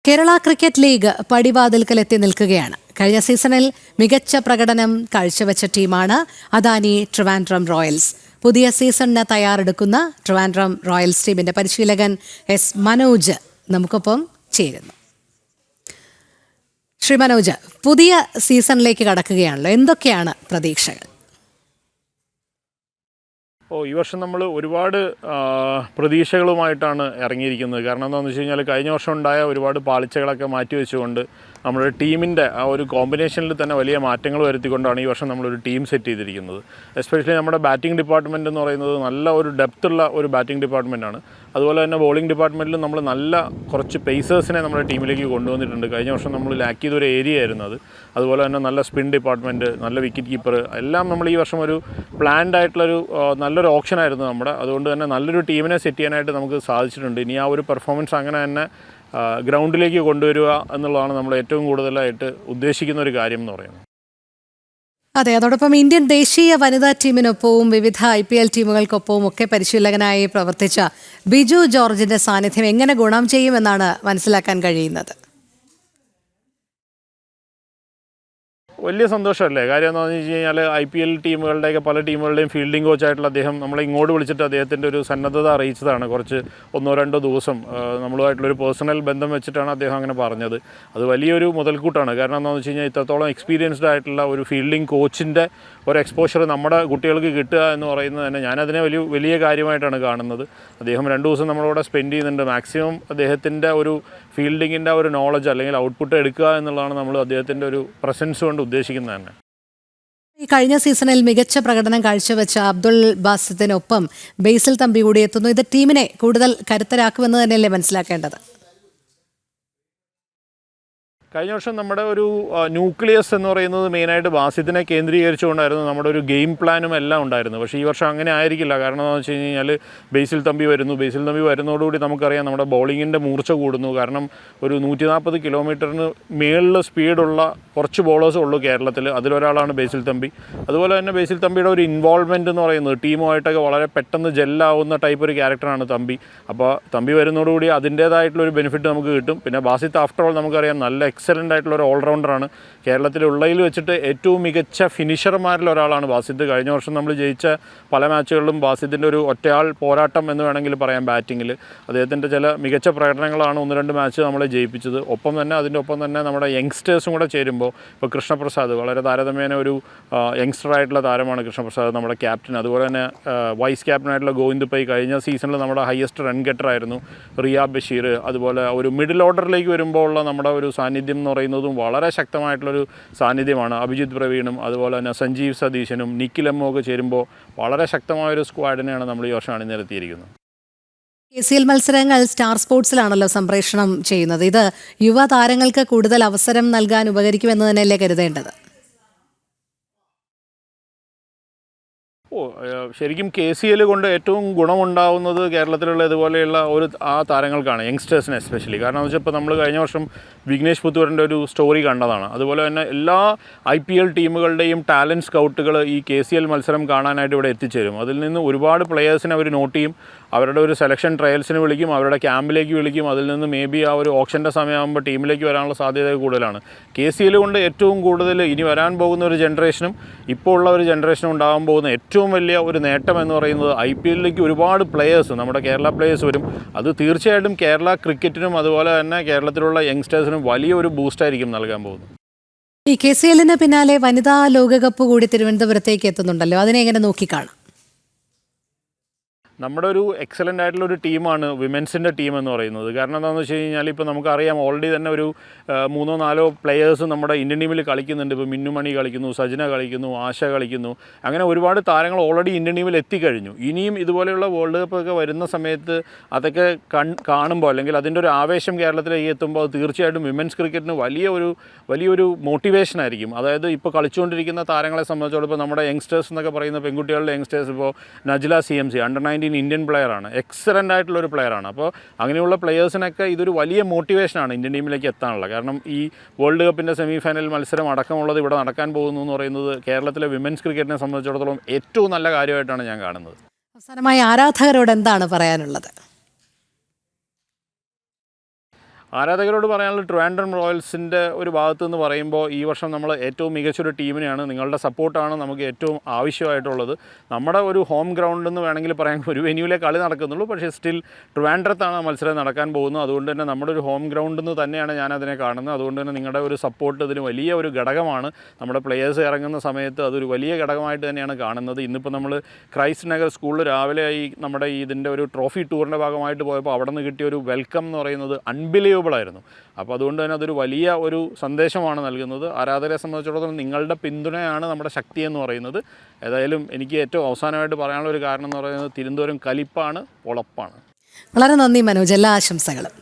Kerala cricket league പടിവാതിൽക്കലെത്തി നിൽക്കുകയാണ്. കഴിഞ്ഞ സീസണിൽ മികച്ച പ്രകടനം കാഴ്ചവെച്ച ടീമാണ് അദാനി ട്രിവാൻഡ്രം റോയൽസ്. പുതിയ സീസണിന് തയ്യാറെടുക്കുന്ന ട്രിവാൻഡ്രം റോയൽസ് ടീമിന്റെ പരിശീലകൻ എസ് മനോജ് നമുക്കൊപ്പം ചേരുന്നു. ശ്രീ മനോജ്, പുതിയ സീസണിലേക്ക് കടക്കുകയാണല്ലോ, എന്തൊക്കെയാണ് പ്രതീക്ഷകൾ? ഈ വർഷം നമ്മൾ ഒരുപാട് പ്രതീക്ഷകളുമായിട്ടാണ് ഇറങ്ങിയിരിക്കുന്നത്. കാരണം എന്താണെന്ന് വെച്ച് കഴിഞ്ഞാൽ കഴിഞ്ഞ വർഷം ഉണ്ടായ ഒരുപാട് പാളിച്ചകളൊക്കെ മാറ്റിവെച്ചുകൊണ്ട് നമ്മുടെ ടീമിൻ്റെ ആ ഒരു കോമ്പിനേഷനിൽ തന്നെ വലിയ മാറ്റങ്ങൾ വരുത്തിക്കൊണ്ടാണ് ഈ വർഷം നമ്മളൊരു ടീം സെറ്റ് ചെയ്തിരിക്കുന്നത്. എസ്പെഷ്യലി നമ്മുടെ ബാറ്റിംഗ് ഡിപ്പാർട്ട്മെൻറ്റ് എന്ന് പറയുന്നത് നല്ല ഒരു ഡെപ്തുള്ള ഒരു ബാറ്റിംഗ് ഡിപ്പാർട്ട്മെൻറ്റാണ്. അതുപോലെ തന്നെ ബോളിംഗ് ഡിപ്പാർട്ട്മെൻറ്റിലും നമ്മൾ നല്ല കുറച്ച് പേസേഴ്സിനെ നമ്മുടെ ടീമിലേക്ക് കൊണ്ടുവന്നിട്ടുണ്ട്. കഴിഞ്ഞ വർഷം നമ്മൾ ലാക്ക് ചെയ്തൊരു ഏരിയ ആയിരുന്നു അത്. അതുപോലെ തന്നെ നല്ല സ്പിൻ ഡിപ്പാർട്ട്മെൻറ്റ്, നല്ല വിക്കറ്റ് കീപ്പർ, എല്ലാം നമ്മൾ ഈ വർഷം ഒരു പ്ലാൻഡ് ആയിട്ടുള്ളൊരു നല്ലൊരു ഓപ്ഷനായിരുന്നു നമ്മുടെ. അതുകൊണ്ട് തന്നെ നല്ലൊരു ടീമിനെ സെറ്റ് ചെയ്യാനായിട്ട് നമുക്ക് സാധിച്ചിട്ടുണ്ട്. ഇനി ആ ഒരു പെർഫോമൻസ് അങ്ങനെ തന്നെ ഗ്രൗണ്ടിലേക്ക് കൊണ്ടുവരിക എന്നുള്ളതാണ് നമ്മൾ ഏറ്റവും കൂടുതലായിട്ട് ഉദ്ദേശിക്കുന്ന ഒരു കാര്യം എന്ന് പറയുന്നത്. അതെ, അതോടൊപ്പം ഇന്ത്യൻ ദേശീയ വനിതാ ടീമിനൊപ്പവും വിവിധ IPL ടീമുകൾക്കൊപ്പവും ഒക്കെ പരിശീലകനായി പ്രവർത്തിച്ച ബിജു ജോർജിന്റെ സാന്നിധ്യം എങ്ങനെ ഗുണം ചെയ്യുമെന്നാണ് മനസ്സിലാക്കാൻ കഴിയുന്നത്? വലിയ സന്തോഷമല്ലേ? കാര്യം എന്താണെന്ന് വെച്ച് കഴിഞ്ഞാൽ IPL ടീമുകളുടെയൊക്കെ പല ടീമുകളുടെയും ഫീൽഡിംഗ് കോച്ചായിട്ടുള്ള അദ്ദേഹം നമ്മളെ ഇങ്ങോട്ട് വിളിച്ചിട്ട് അദ്ദേഹത്തിൻ്റെ ഒരു സന്നദ്ധത അറിയിച്ചതാണ്. കുറച്ച് 1-2 ദിവസം നമ്മളുമായിട്ടുള്ളൊരു പേഴ്സണൽ ബന്ധം വെച്ചിട്ടാണ് അദ്ദേഹം അങ്ങനെ പറഞ്ഞത്. അത് വലിയൊരു മുതൽക്കൂട്ടാണ്. കാരണം എന്താണെന്ന് വെച്ച് കഴിഞ്ഞാൽ ഇത്രത്തോളം എക്സ്പീരിയൻസ്ഡ് ആയിട്ടുള്ള ഒരു ഫീൽഡിംഗ് കോച്ചിൻ്റെ ഒരു എക്സ്പോഷർ നമ്മുടെ കുട്ടികൾക്ക് കിട്ടുക എന്ന് പറയുന്നത് തന്നെ ഞാനതിനെ വലിയ കാര്യമായിട്ടാണ് കാണുന്നത്. അദ്ദേഹം 2 ദിവസം നമ്മളോട് സ്പെൻഡ് ചെയ്യുന്നുണ്ട്. മാക്സിമം അദ്ദേഹത്തിൻ്റെ ഒരു ഫീൽഡിങ്ങിൻ്റെ ഒരു നോളജ് അല്ലെങ്കിൽ ഔട്ട്പുട്ട് എടുക്കുക എന്നുള്ളതാണ് നമ്മൾ അദ്ദേഹത്തിൻ്റെ ഒരു പ്രസൻസ് കൊണ്ട് ഉദ്ദേശിക്കുന്നത് തന്നെ. ഈ കഴിഞ്ഞ സീസണിൽ മികച്ച പ്രകടനം കാഴ്ചവെച്ച അബ്ദുൾ ബാസിത്തിനൊപ്പം ബേസിൽ തമ്പി കൂടി എത്തുന്നു. ഇത് ടീമിനെ കൂടുതൽ കരുത്തരാക്കുമെന്ന് തന്നെയല്ലേ മനസ്സിലാക്കേണ്ടത്? കഴിഞ്ഞ വർഷം നമ്മുടെ ഒരു ന്യൂക്ലിയസ് എന്ന് പറയുന്നത് മെയിനായിട്ട് ബാസിത്തിനെ കേന്ദ്രീകരിച്ചുകൊണ്ടായിരുന്നു നമ്മുടെ ഒരു ഗെയിം പ്ലാനും എല്ലാം ഉണ്ടായിരുന്നു. പക്ഷേ ഈ വർഷം അങ്ങനെ ആയിരിക്കില്ല. കാരണം എന്താണെന്ന് വെച്ച് കഴിഞ്ഞാൽ ബേസിൽ തമ്പി വരുന്നതോടുകൂടി നമുക്കറിയാം നമ്മുടെ ബോളിങ്ങിൻ്റെ മൂർച്ച കൂടുന്നു. കാരണം ഒരു 140 കിലോമീറ്ററിന് മേളിൽ സ്പീഡുള്ള കുറച്ച് ബോളേഴ്സേ ഉള്ളൂ കേരളത്തിൽ. അതിലൊരാളാണ് ബേസിൽ തമ്പി. അതുപോലെ തന്നെ ബേസിൽ തമ്പിയുടെ ഒരു ഇൻവോൾവ്മെൻറ്റ് എന്ന് പറയുന്നത് ടീമുമായിട്ടൊക്കെ വളരെ പെട്ടെന്ന് ജെല്ലാവുന്ന ടൈപ്പ് ഒരു ക്യാരക്ടറാണ് തമ്പി. അപ്പോൾ തമ്പി വരുന്നതോടുകൂടി അതിൻ്റേതായിട്ടുള്ളൊരു ബെനിഫിറ്റ് നമുക്ക് കിട്ടും. പിന്നെ ബാസിത്ത് ആഫ്റ്റർ ഓൾ നമുക്കറിയാം നല്ല എക്സലൻ്റ് ആയിട്ടുള്ള ഒരു ഓൾറൗണ്ടറാണ്. കേരളത്തിലുള്ളതിൽ വെച്ചിട്ട് ഏറ്റവും മികച്ച ഫിനിഷർമാരിൽ ഒരാളാണ് ബാസിത്ത്. കഴിഞ്ഞ വർഷം നമ്മൾ ജയിച്ച പല മാച്ചുകളിലും ബാസിത്തിൻ്റെ ഒരു ഒറ്റയാൾ പോരാട്ടം എന്ന് വേണമെങ്കിൽ പറയാം. ബാറ്റിങ്ങിൽ അദ്ദേഹത്തിൻ്റെ ചില മികച്ച പ്രകടനങ്ങളാണ് 1-2 മാച്ച് നമ്മളെ ജയിപ്പിച്ചത്. അതിൻ്റെ ഒപ്പം തന്നെ നമ്മുടെ യങ്സ്റ്റേഴ്സും കൂടെ ചേരുമ്പോൾ ഇപ്പോൾ കൃഷ്ണപ്രസാദ് വളരെ താരതമ്യേന ഒരു യങ്സ്റ്ററായിട്ടുള്ള താരമാണ് കൃഷ്ണപ്രസാദ്, നമ്മുടെ ക്യാപ്റ്റൻ. അതുപോലെ തന്നെ വൈസ് ക്യാപ്റ്റനായിട്ടുള്ള ഗോവിന്ദ് പൈ കഴിഞ്ഞ സീസണിൽ നമ്മുടെ ഹയസ്റ്റ് റൺ ഗെറ്ററായിരുന്നു. റിയാബ് ബഷീർ, അതുപോലെ ഒരു മിഡിൽ ഓർഡറിലേക്ക് വരുമ്പോൾ ഉള്ള നമ്മുടെ ഒരു സാന്നിധ്യം എന്ന് പറയുന്നതും വളരെ ശക്തമായിട്ടുള്ളൊരു സാന്നിധ്യമാണ്. അഭിജിത്ത് പ്രവീണും അതുപോലെ തന്നെ സഞ്ജീവ് സതീശനും നിഖിൽ എമ്മും ഒക്കെ ചേരുമ്പോൾ വളരെ ശക്തമായൊരു സ്ക്വാഡിനെയാണ് നമ്മൾ ഈ വർഷം അണിനിരത്തിയിരിക്കുന്നത്. KCL മത്സരങ്ങൾ സ്റ്റാർ സ്പോർട്സിലാണല്ലോ സംപ്രേഷണം ചെയ്യുന്നത്. ഇത് യുവതാരങ്ങൾക്ക് കൂടുതൽ അവസരം നൽകാൻ ഉപകരിക്കുമെന്ന് തന്നെയല്ലേ കരുതേണ്ടത്? ശരിക്കും KCL കൊണ്ട് ഏറ്റവും ഗുണമുണ്ടാവുന്നത് കേരളത്തിലുള്ള ഇതുപോലെയുള്ള താരങ്ങൾക്കാണ്, യങ്സ്റ്റേഴ്സിന് എസ്പെഷ്യലി. കാരണം എന്ന് വെച്ചാൽ ഇപ്പോൾ നമ്മൾ കഴിഞ്ഞ വർഷം വിഘ്നേഷ് പുത്തൂരിൻ്റെ ഒരു സ്റ്റോറി കണ്ടതാണ്. അതുപോലെ തന്നെ എല്ലാ IPL ടീമുകളുടെയും ടാലൻറ്റ് സ്കൗട്ടുകൾ ഈ KCL മത്സരം കാണാനായിട്ട് ഇവിടെ എത്തിച്ചേരും. അതിൽ നിന്ന് ഒരുപാട് പ്ലെയേഴ്സിനെ അവർ നോട്ട് ചെയ്യും, അവരുടെ ഒരു സെലക്ഷൻ ട്രയൽസിന് വിളിക്കും, അവരുടെ ക്യാമ്പിലേക്ക് വിളിക്കും. അതിൽ നിന്ന് മേ ബി ആ ഒരു ഓപ്ഷൻ്റെ സമയമാകുമ്പോൾ ടീമിലേക്ക് വരാനുള്ള സാധ്യത കൂടുതലാണ്. KCL കൊണ്ട് ഏറ്റവും കൂടുതൽ ഇനി വരാൻ പോകുന്ന ഒരു ജനറേഷനും ഇപ്പോൾ ഉള്ള ഒരു ജനറേഷനും ഉണ്ടാകാൻ പോകുന്ന ഏറ്റവും വലിയ ഒരു നേട്ടം എന്ന് പറയുന്നത് IPLലേക്ക് ഒരുപാട് പ്ലെയേഴ്സ്, നമ്മുടെ കേരള പ്ലെയേഴ്സ് വരും. അത് തീർച്ചയായിട്ടും കേരള ക്രിക്കറ്റിനും അതുപോലെ തന്നെ കേരളത്തിലുള്ള യങ്സ്റ്റേഴ്സിനും വലിയൊരു ബൂസ്റ്റായിരിക്കും നൽകാൻ പോകുന്നത്. ഈ KCLന് പിന്നാലെ വനിതാ ലോകകപ്പ് കൂടി തിരുവനന്തപുരത്തേക്ക് എത്തുന്നുണ്ടല്ലോ, അതിനെ എങ്ങനെ നോക്കിക്കാണാം? നമ്മുടെ ഒരു എക്സലൻ്റ് ആയിട്ടുള്ള ഒരു ടീമാണ് വിമൻസിൻ്റെ ടീം എന്ന് പറയുന്നത്. കാരണം എന്താണെന്ന് വെച്ച് കഴിഞ്ഞാൽ ഇപ്പോൾ നമുക്കറിയാം ഓൾറെഡി തന്നെ ഒരു 3-4 പ്ലെയേഴ്സ് നമ്മുടെ ഇന്ത്യൻ ടീമിൽ കളിക്കുന്നുണ്ട്. ഇപ്പോൾ മിന്നുമണി കളിക്കുന്നു, സജന കളിക്കുന്നു, ആശ കളിക്കുന്നു. അങ്ങനെ ഒരുപാട് താരങ്ങൾ ഓൾറെഡി ഇന്ത്യൻ ടീമിൽ എത്തിക്കഴിഞ്ഞു. ഇനിയും ഇതുപോലെയുള്ള വേൾഡ് കപ്പൊക്കെ വരുന്ന സമയത്ത് അതൊക്കെ കാണുമ്പോൾ അല്ലെങ്കിൽ അതിൻ്റെ ഒരു ആവേശം കേരളത്തിലേക്ക് എത്തുമ്പോൾ അത് തീർച്ചയായിട്ടും വിമൻസ് ക്രിക്കറ്റിന് വലിയൊരു മോട്ടിവേഷനായിരിക്കും. അതായത് ഇപ്പോൾ കളിച്ചുകൊണ്ടിരിക്കുന്ന താരങ്ങളെ സംബന്ധിച്ചോളം ഇപ്പോൾ നമ്മുടെ യങ്സ്റ്റേഴ്സ് എന്നൊക്കെ പറയുന്ന പെൺകുട്ടികളുടെ യങ്സ്റ്റേഴ്സ് ഇപ്പോൾ നജ്ല CMC അണ്ടർ-19 ഇന്ത്യൻ പ്ലെയറാണ്, എക്സലൻ്റ് ആയിട്ടുള്ളൊരു പ്ലെയറാണ്. അപ്പോൾ അങ്ങനെയുള്ള പ്ലെയേഴ്സിനൊക്കെ ഇതൊരു വലിയ മോട്ടിവേഷനാണ് ഇന്ത്യൻ ടീമിലേക്ക് എത്താനുള്ളത്. കാരണം ഈ വേൾഡ് കപ്പിൻ്റെ സെമിഫൈനൽ മത്സരം അടക്കമുള്ളത് ഇവിടെ നടക്കാൻ പോകുന്നു എന്ന് പറയുന്നത് കേരളത്തിലെ വിമൻസ് ക്രിക്കറ്റിനെ സംബന്ധിച്ചിടത്തോളം ഏറ്റവും നല്ല കാര്യമായിട്ടാണ് ഞാൻ കാണുന്നത്. അവസാനമായി ആരാധകരോട് എന്താണ് പറയാനുള്ളത്? ആരാധകരോട് പറയാനുള്ള ട്രിവാൻഡ്രം റോയൽസിൻ്റെ ഒരു ഭാഗത്ത് നിന്ന് പറയുമ്പോൾ ഈ വർഷം നമ്മൾ ഏറ്റവും മികച്ചൊരു ടീമിനെയാണ്, നിങ്ങളുടെ സപ്പോർട്ടാണ് നമുക്ക് ഏറ്റവും ആവശ്യമായിട്ടുള്ളത്. നമ്മുടെ ഒരു ഹോം ഗ്രൗണ്ട് എന്ന് വേണമെങ്കിൽ പറയാൻ ഒരു വെന്യൂവിലെ കളി നടക്കുന്നുള്ളൂ, പക്ഷേ സ്റ്റിൽ ട്രിവാൻഡ്രത്താണ് മത്സരം നടക്കാൻ പോകുന്നത്. അതുകൊണ്ട് തന്നെ നമ്മുടെ ഒരു ഹോം ഗ്രൗണ്ടിൽ നിന്ന് തന്നെയാണ് ഞാനതിനെ കാണുന്നത്. അതുകൊണ്ട് തന്നെ നിങ്ങളുടെ ഒരു സപ്പോർട്ട് ഇതിന് വലിയ ഒരു ഘടകമാണ്. നമ്മുടെ പ്ലെയേഴ്സ് ഇറങ്ങുന്ന സമയത്ത് അതൊരു വലിയ ഘടകമായിട്ട് തന്നെയാണ് കാണുന്നത്. ഇന്നിപ്പോൾ നമ്മൾ ക്രൈസ്റ്റ് നഗർ സ്കൂളിൽ രാവിലെ നമ്മുടെ ഇതിൻ്റെ ഒരു ട്രോഫി ടൂറിൻ്റെ ഭാഗമായിട്ട് പോയപ്പോൾ അവിടെ നിന്ന് കിട്ടിയ ഒരു വെൽക്കം എന്ന് പറയുന്നത് അൺബിലീവബിൾ ആയിരുന്നു. അപ്പോൾ അതുകൊണ്ട് തന്നെ അതൊരു വലിയ ഒരു സന്ദേശമാണ് നൽകുന്നത്. ആരാധകരെ സംബന്ധിച്ചിടത്തോളം നിങ്ങളുടെ പിന്തുണയാണ് നമ്മുടെ ശക്തി എന്ന് പറയുന്നത്. ഏതായാലും എനിക്ക് ഏറ്റവും അവസാനമായിട്ട് പറയാനുള്ള ഒരു കാരണം എന്ന് പറയുന്നത് തിരുവനന്തപുരം കലിപ്പാണ്, ഉളപ്പാണ്. വളരെ നന്ദി മനോജ്, എല്ലാ ആശംസകളും.